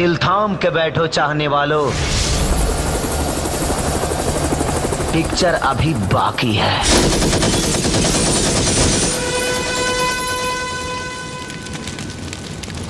दिल थाम के बैठो चाहने वालों, पिक्चर अभी बाकी है।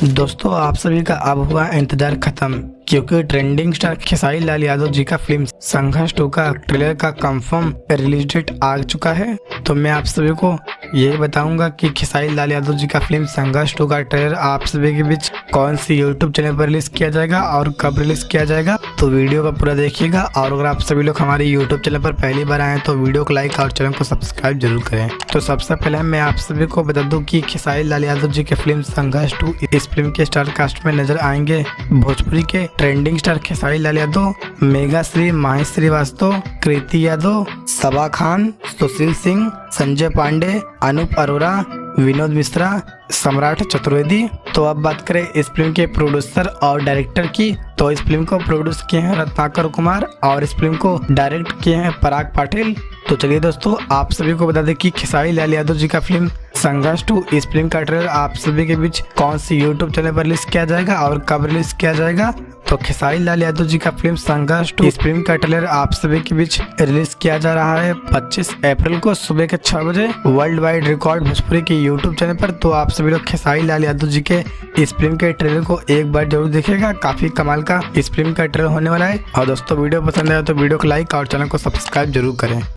दोस्तों, आप सभी का अब हुआ इंतजार खत्म, क्योंकि ट्रेंडिंग स्टार खेसारी लाल यादव जी का फिल्म संघर्ष 2 का ट्रेलर का कंफर्म रिलीज डेट आ चुका है। तो मैं आप सभी को यही बताऊंगा कि खेसारी लाल यादव जी का फिल्म संघर्ष 2 का ट्रेलर आप सभी के बीच कौन सी यूट्यूब चैनल पर रिलीज किया जाएगा और कब रिलीज किया जाएगा। तो वीडियो का पूरा देखिएगा, और अगर आप सभी लोग हमारे यूट्यूब चैनल पर पहली बार आए तो वीडियो को लाइक और चैनल को सब्सक्राइब जरूर करें। तो सबसे पहले मैं आप सभी को बता दूं कि खेसारी लाल यादव जी की फिल्म संघर्ष 2, इस फिल्म के स्टार कास्ट में नजर आएंगे भोजपुरी के ट्रेंडिंग स्टार खेसारी लाल यादव, मेघाश्री, माही श्रीवास्तव, कृति यादव, सबा खान, सुशील सिंह, संजय पांडे, अनूप अरोरा, विनोद मिश्रा, सम्राट चतुर्वेदी। तो अब बात करें इस फिल्म के प्रोड्यूसर और डायरेक्टर की, तो इस फिल्म को प्रोड्यूस किए हैं रत्नाकर कुमार और इस फिल्म को डायरेक्ट किए हैं पराग पाटिल। तो चलिए दोस्तों, आप सभी को बता दें कि खेसारी लाल यादव जी का फिल्म संघर्ष 2, इस फिल्म का ट्रेलर आप सभी के बीच कौन सी यूट्यूब चैनल पर रिलीज किया जाएगा और कब रिलीज किया जाएगा। तो खेसारी लाल यादव जी का फिल्म संघर्ष 2, इस फिल्म का ट्रेलर आप सभी के बीच रिलीज किया जा रहा है 25 अप्रैल को सुबह के 6 बजे वर्ल्ड वाइड रिकॉर्ड भोजपुरी के यूट्यूब चैनल पर। तो आप सभी लोग खेसारी लाल यादव जी के इस फिल्म के ट्रेलर को एक बार जरूर देखिएगा, काफी कमाल का इस फिल्म का ट्रेलर होने वाला है। और दोस्तों, वीडियो पसंद आया तो वीडियो को लाइक और चैनल को सब्सक्राइब जरूर करें।